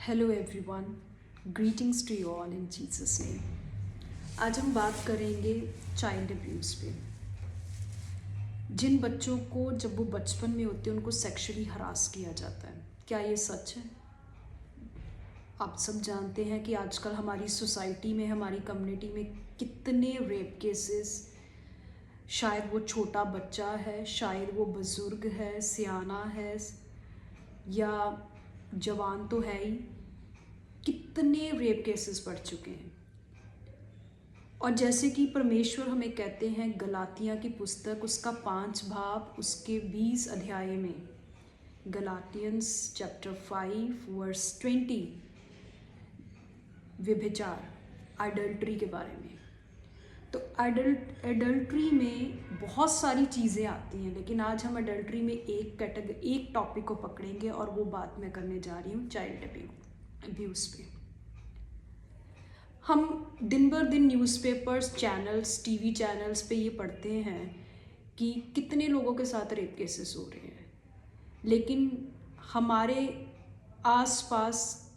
Hello everyone, greetings to you all in Jesus name. आज हम बात करेंगे चाइल्ड अब्यूज़ पे। जिन बच्चों को जब वो बचपन में होते हैं उनको सेक्सुअली हरास किया जाता है, क्या ये सच है? आप सब जानते हैं कि आजकल हमारी सोसाइटी में, हमारी कम्युनिटी में कितने रेप केसेस, शायद वो छोटा बच्चा है, शायद वो बुज़ुर्ग है, सियाना है या जवान तो है ही, कितने रेप केसेस बढ़ चुके हैं। और जैसे कि परमेश्वर हमें कहते हैं गलातिया की पुस्तक उसका 5 भाग उसके 20 अध्याय में, गलातियंस चैप्टर 5 वर्स 20, व्यभिचार, अडल्ट्री के बारे में। तो अडल्ट्री में बहुत सारी चीज़ें आती हैं, लेकिन आज हम अडल्ट्री में एक टॉपिक को पकड़ेंगे और वो बात मैं करने जा रही हूँ चाइल्ड अब्यूज़ पे। हम दिन भर दिन न्यूज़पेपर्स, चैनल्स, टीवी चैनल्स पे ये पढ़ते हैं कि कितने लोगों के साथ रेप केसेस हो रहे हैं, लेकिन हमारे आसपास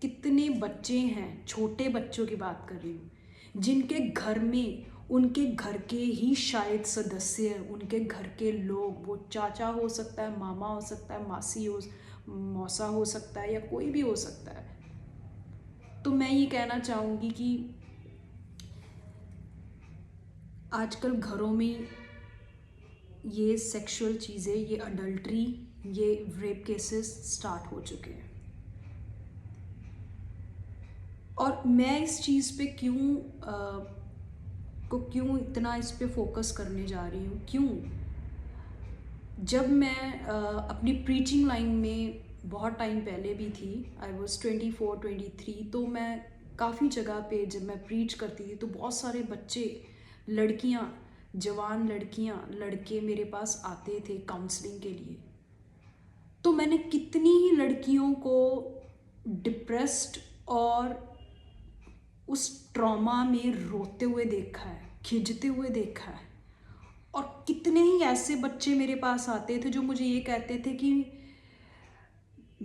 कितने बच्चे हैं, छोटे बच्चों की बात कर रही हूँ, जिनके घर में उनके घर के ही शायद सदस्य, उनके घर के लोग, वो चाचा हो सकता है, मामा हो सकता है, मौसा हो सकता है या कोई भी हो सकता है। तो मैं ये कहना चाहूँगी कि आजकल घरों में ये सेक्सुअल चीज़ें, ये अडल्ट्री, ये रेप केसेस स्टार्ट हो चुके हैं। और मैं इस चीज़ पे क्यों इतना इस पे फोकस करने जा रही हूँ? जब मैं अपनी प्रीचिंग लाइन में बहुत टाइम पहले भी थी, आई वॉज 24-23, तो मैं काफ़ी जगह पे जब मैं प्रीच करती थी तो बहुत सारे बच्चे, लड़कियाँ, जवान लड़कियाँ, लड़के मेरे पास आते थे काउंसलिंग के लिए। तो मैंने कितनी ही लड़कियों को डिप्रेस्ड और उस ट्रॉमा में रोते हुए देखा है, खिंचते हुए देखा है। और कितने ही ऐसे बच्चे मेरे पास आते थे जो मुझे ये कहते थे कि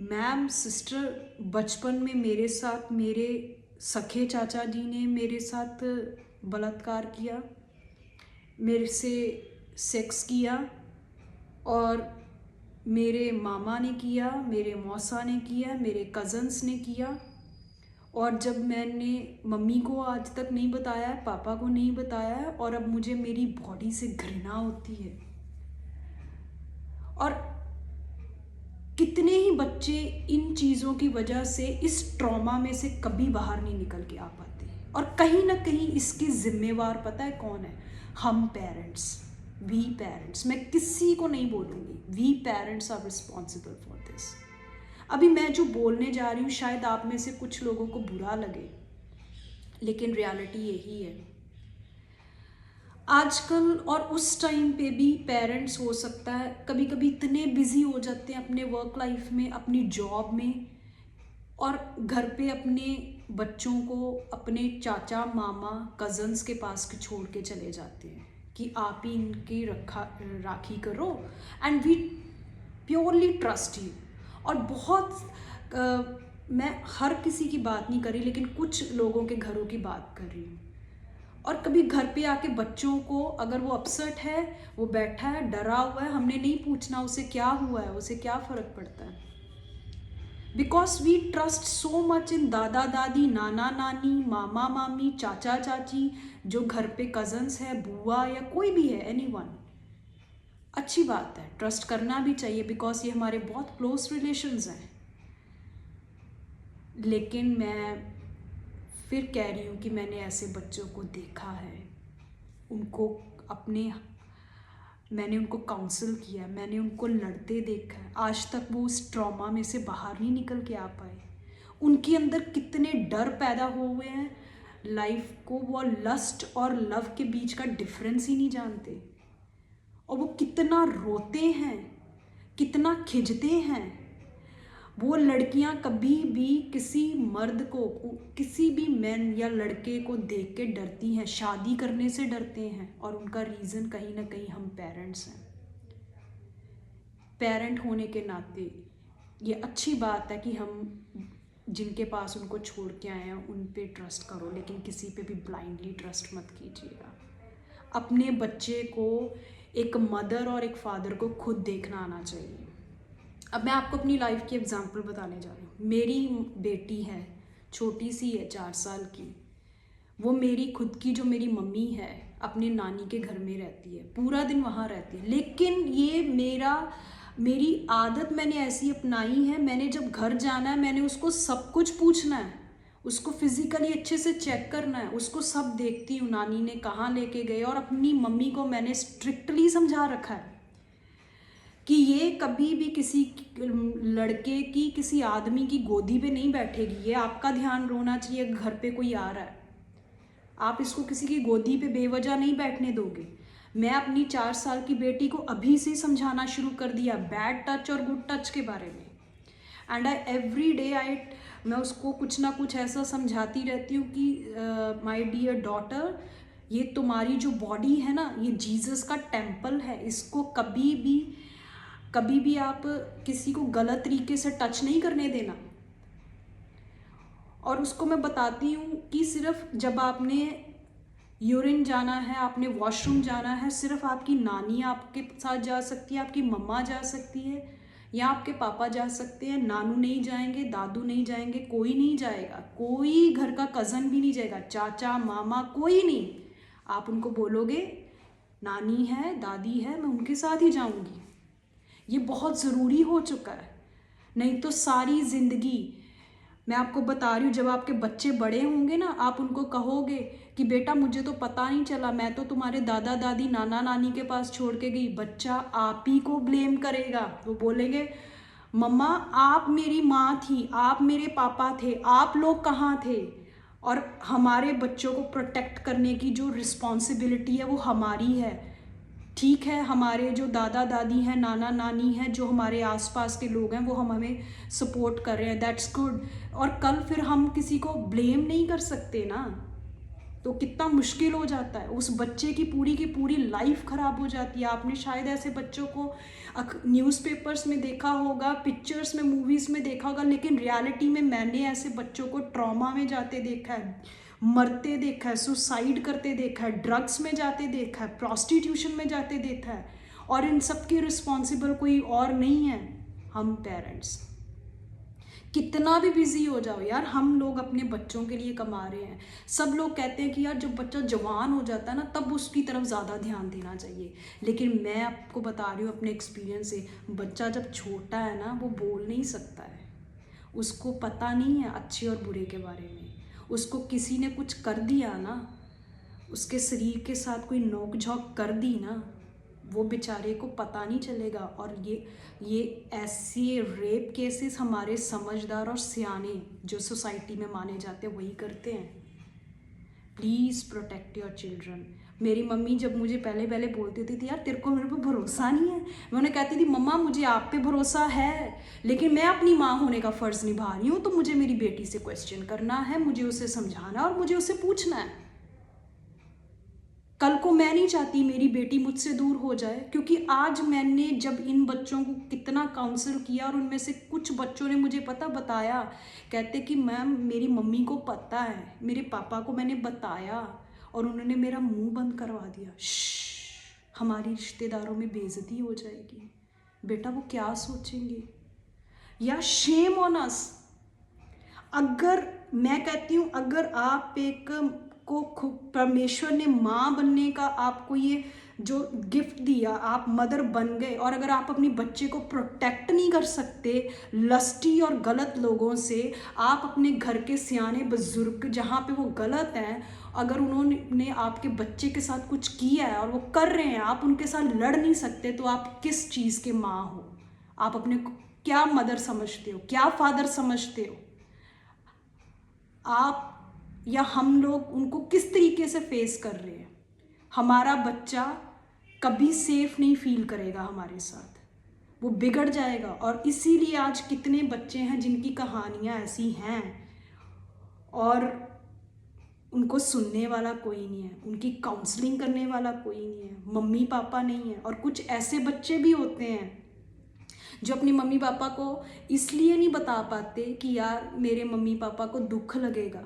मैम, सिस्टर, बचपन में मेरे साथ मेरे सखे चाचा जी ने मेरे साथ बलात्कार किया, मेरे से सेक्स किया, और मेरे मामा ने किया, मेरे मौसा ने किया, मेरे कज़न्स ने किया, और जब मैंने मम्मी को आज तक नहीं बताया है, पापा को नहीं बताया है, और अब मुझे मेरी बॉडी से घृणा होती है। और कितने ही बच्चे इन चीज़ों की वजह से इस ट्रॉमा में से कभी बाहर नहीं निकल के आ पाते, और कहीं ना कहीं इसके जिम्मेवार पता है कौन है? हम पेरेंट्स, वी पेरेंट्स। मैं किसी को नहीं बोलूँगी, we parents are responsible for this. अभी मैं जो बोलने जा रही हूँ शायद आप में से कुछ लोगों को बुरा लगे, लेकिन रियलिटी यही है। आजकल और उस टाइम पे भी पेरेंट्स हो सकता है कभी कभी इतने बिजी हो जाते हैं अपने वर्क लाइफ में, अपनी जॉब में, और घर पे अपने बच्चों को अपने चाचा, मामा, कज़न्स के पास छोड़ के चले जाते हैं कि आप ही इनकी राखी करो, and we purely trust you. और बहुत मैं हर किसी की बात नहीं कर रही, लेकिन कुछ लोगों के घरों की बात कर रही हूँ। और कभी घर पे आके बच्चों को, अगर वो अपसेट है, वो बैठा है, डरा हुआ है, हमने नहीं पूछना उसे क्या हुआ है, उसे क्या फ़र्क पड़ता है, because we trust so much in दादा दादी, नाना नानी, मामा मामी, चाचा चाची, जो घर पे कज़न्स है, बुआ या कोई भी है, एनीवन। अच्छी बात है, ट्रस्ट करना भी चाहिए, बिकॉज ये हमारे बहुत क्लोज रिलेशंस हैं। लेकिन मैं फिर कह रही हूँ कि मैंने ऐसे बच्चों को देखा है, उनको मैंने उनको काउंसल किया, मैंने उनको लड़ते देखा है। आज तक वो उस ट्रॉमा में से बाहर नहीं निकल के आ पाए। उनके अंदर कितने डर पैदा हो हुए हैं लाइफ को, वो लस्ट और लव के बीच का डिफरेंस ही नहीं जानते, और वो कितना रोते हैं, कितना खिंचते हैं। वो लड़कियां कभी भी किसी मर्द को, किसी भी मैन या लड़के को देख के डरती हैं, शादी करने से डरते हैं, और उनका रीज़न कहीं ना कहीं हम पेरेंट्स हैं। पेरेंट होने के नाते ये अच्छी बात है कि हम जिनके पास उनको छोड़ के आए हैं उन पे ट्रस्ट करो, लेकिन किसी पे भी ब्लाइंडली ट्रस्ट मत कीजिएगा। अपने बच्चे को एक मदर और एक फादर को खुद देखना आना चाहिए। अब मैं आपको अपनी लाइफ की एग्जांपल बताने जा रही हूँ। मेरी बेटी है, छोटी सी है, 4 साल की। वो मेरी खुद की जो मेरी मम्मी है अपने नानी के घर में रहती है, पूरा दिन वहाँ रहती है। लेकिन ये मेरी आदत मैंने ऐसी अपनाई है, मैंने जब घर जाना है मैंने उसको सब कुछ पूछना है, उसको फिजिकली अच्छे से चेक करना है, उसको सब देखती हूँ नानी ने कहाँ लेके गए। और अपनी मम्मी को मैंने स्ट्रिक्टली समझा रखा है कि ये कभी भी किसी लड़के की, किसी आदमी की गोदी पे नहीं बैठेगी, ये आपका ध्यान होना चाहिए। घर पे कोई आ रहा है, आप इसको किसी की गोदी पे बेवजह नहीं बैठने दोगे। मैं अपनी 4 साल की बेटी को अभी से समझाना शुरू कर दिया बैड टच और गुड टच के बारे में। एंड एवरी डे मैं उसको कुछ ना कुछ ऐसा समझाती रहती हूँ कि माय डियर डॉटर, ये तुम्हारी जो बॉडी है ना, ये जीसस का टेम्पल है, इसको कभी भी आप किसी को गलत तरीके से टच नहीं करने देना। और उसको मैं बताती हूँ कि सिर्फ जब आपने यूरिन जाना है, आपने वॉशरूम जाना है, सिर्फ आपकी नानी आपके साथ जा सकती है, आपकी मम्मा जा सकती है, या आपके पापा जा सकते हैं। नानू नहीं जाएंगे, दादू नहीं जाएंगे, कोई नहीं जाएगा, कोई घर का कज़न भी नहीं जाएगा, चाचा मामा कोई नहीं। आप उनको बोलोगे नानी है, दादी है, मैं उनके साथ ही जाऊंगी। ये बहुत ज़रूरी हो चुका है, नहीं तो सारी ज़िंदगी, मैं आपको बता रही हूँ, जब आपके बच्चे बड़े होंगे ना, आप उनको कहोगे कि बेटा मुझे तो पता नहीं चला, मैं तो तुम्हारे दादा दादी नाना नानी के पास छोड़ के गई। बच्चा आप ही को ब्लेम करेगा। वो बोलेंगे मम्मा आप मेरी माँ थी, आप मेरे पापा थे, आप लोग कहाँ थे। और हमारे बच्चों को प्रोटेक्ट करने की जो रिस्पॉन्सिबिलिटी है वो हमारी है। ठीक है, हमारे जो दादा दादी हैं, नाना नानी हैं, जो हमारे आसपास के लोग हैं, वो हमें सपोर्ट कर रहे हैं, दैट्स गुड। और कल फिर हम किसी को ब्लेम नहीं कर सकते ना, तो कितना मुश्किल हो जाता है, उस बच्चे की पूरी लाइफ ख़राब हो जाती है। आपने शायद ऐसे बच्चों को न्यूज़पेपर्स में देखा होगा, पिक्चर्स में, मूवीज़ में देखा होगा, लेकिन रियलिटी में मैंने ऐसे बच्चों को ट्रॉमा में जाते देखा है, मरते देखा है, सुसाइड करते देखा है, ड्रग्स में जाते देखा है, प्रॉस्टिट्यूशन में जाते देखा है। और इन सब की रिस्पॉन्सिबल कोई और नहीं है, हम पेरेंट्स। कितना भी बिजी हो जाओ यार, हम लोग अपने बच्चों के लिए कमा रहे हैं। सब लोग कहते हैं कि यार जब बच्चा जवान हो जाता है ना, तब उसकी तरफ ज़्यादा ध्यान देना चाहिए। लेकिन मैं आपको बता रही हूँ अपने एक्सपीरियंस से, बच्चा जब छोटा है ना, वो बोल नहीं सकता है, उसको पता नहीं है अच्छे और बुरे के बारे में। उसको किसी ने कुछ कर दिया ना, उसके शरीर के साथ कोई नोक झोंक कर दी ना, वो बेचारे को पता नहीं चलेगा। और ये ऐसे रेप केसेस हमारे समझदार और सियाने जो सोसाइटी में माने जाते हैं वही करते हैं। Please protect your children. मेरी मम्मी जब मुझे पहले पहले बोलती होती थी यार तेरे को मेरे पे भरोसा नहीं है, मैं उन्हें कहती थी मम्मा मुझे आप पे भरोसा है, लेकिन मैं अपनी माँ होने का फ़र्ज़ निभा रही हूँ, तो मुझे मेरी बेटी से क्वेश्चन करना है, मुझे उसे समझाना है और मुझे उसे पूछना है। कल को मैं नहीं चाहती मेरी बेटी मुझसे दूर हो जाए, क्योंकि आज मैंने जब इन बच्चों को कितना काउंसिल किया, और उनमें से कुछ बच्चों ने मुझे बताया, कहते कि मैम मेरी मम्मी को पता है, मेरे पापा को मैंने बताया और उन्होंने मेरा मुंह बंद करवा दिया। हमारी रिश्तेदारों में बेइज्जती हो जाएगी। बेटा वो क्या सोचेंगे, या शेम ऑन अस। अगर मैं कहती हूँ, अगर आप को परमेश्वर ने माँ बनने का आपको ये जो गिफ्ट दिया, आप मदर बन गए, और अगर आप अपनी बच्चे को प्रोटेक्ट नहीं कर सकते लस्टी और गलत लोगों से, आप अपने घर के सियाने बुजुर्ग जहाँ पे वो गलत हैं, अगर उन्होंने आपके बच्चे के साथ कुछ किया है और वो कर रहे हैं, आप उनके साथ लड़ नहीं सकते, तो आप किस चीज़ के माँ हो? आप अपने को क्या मदर समझते हो, क्या फादर समझते हो? आप या हम लोग उनको किस तरीके से फेस कर रहे हैं? हमारा बच्चा कभी सेफ नहीं फील करेगा हमारे साथ, वो बिगड़ जाएगा। और इसीलिए आज कितने बच्चे हैं जिनकी कहानियाँ ऐसी हैं और उनको सुनने वाला कोई नहीं है, उनकी काउंसलिंग करने वाला कोई नहीं है, मम्मी पापा नहीं है। और कुछ ऐसे बच्चे भी होते हैं जो अपने मम्मी पापा को इसलिए नहीं बता पाते कि यार मेरे मम्मी पापा को दुख लगेगा।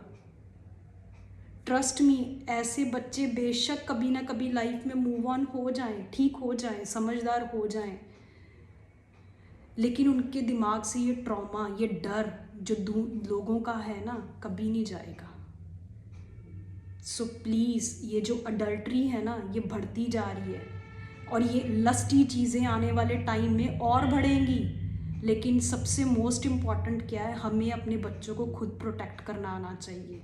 ट्रस्ट मी, ऐसे बच्चे बेशक कभी ना कभी लाइफ में मूव ऑन हो जाएं, ठीक हो जाएं, समझदार हो जाएं, लेकिन उनके दिमाग से ये ट्रॉमा, ये डर जो लोगों का है ना, कभी नहीं जाएगा। सो प्लीज़, ये जो अडल्ट्री है ना, ये बढ़ती जा रही है और ये लस्टी चीज़ें आने वाले टाइम में और बढ़ेंगी। लेकिन सबसे मोस्ट इम्पॉर्टेंट क्या है, हमें अपने बच्चों को खुद प्रोटेक्ट करना आना चाहिए।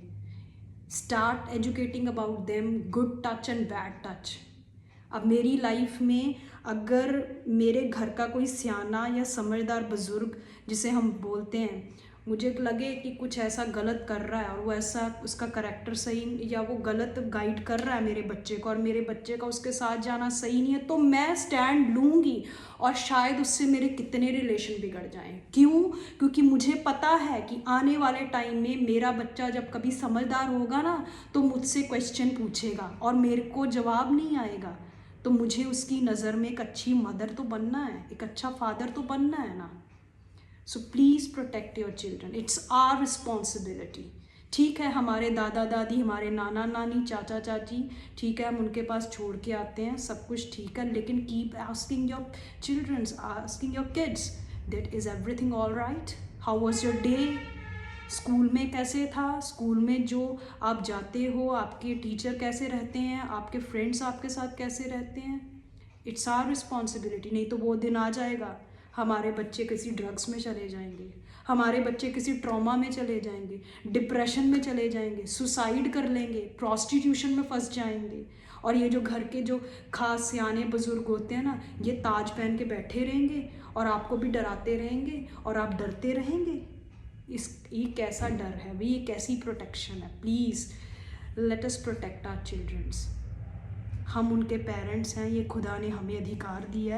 Start educating about them good touch and bad touch. अब मेरी लाइफ में अगर मेरे घर का कोई सियाना या समझदार बुज़ुर्ग, जिसे हम बोलते हैं, मुझे लगे कि कुछ ऐसा गलत कर रहा है और वो ऐसा उसका करैक्टर सही या वो गलत गाइड कर रहा है मेरे बच्चे को और मेरे बच्चे का उसके साथ जाना सही नहीं है, तो मैं स्टैंड लूँगी और शायद उससे मेरे कितने रिलेशन बिगड़ जाएं। क्यों? क्योंकि मुझे पता है कि आने वाले टाइम में मेरा बच्चा जब कभी समझदार होगा ना, तो मुझसे क्वेश्चन पूछेगा और मेरे को जवाब नहीं आएगा। तो मुझे उसकी नज़र में एक अच्छी मदर तो बनना है, एक अच्छा फादर तो बनना है ना। So please protect your children, it's our responsibility. ठीक है, हमारे दादा दादी, हमारे नाना नानी, चाचा चाची, ठीक है, हम उनके पास छोड़ के आते हैं, सब कुछ ठीक है, लेकिन keep asking your childrens, asking your kids that is everything all right, how was your day, school में कैसे था, स्कूल में जो आप जाते हो आपके टीचर कैसे रहते हैं, आपके फ्रेंड्स आपके साथ कैसे रहते हैं। It's our responsibility. नहीं तो वो दिन आ जाएगा हमारे बच्चे किसी ड्रग्स में चले जाएंगे, हमारे बच्चे किसी ट्रॉमा में चले जाएंगे, डिप्रेशन में चले जाएंगे, सुसाइड कर लेंगे, प्रॉस्टिट्यूशन में फंस जाएंगे। और ये जो घर के जो खास सियाने बुजुर्ग होते हैं ना, ये ताज पहन के बैठे रहेंगे और आपको भी डराते रहेंगे और आप डरते रहेंगे। ये कैसा डर है भाई, ये कैसी प्रोटेक्शन है? Please let us protect our childrens. हम उनके पेरेंट्स हैं, ये खुदा ने हमें अधिकार दिया है।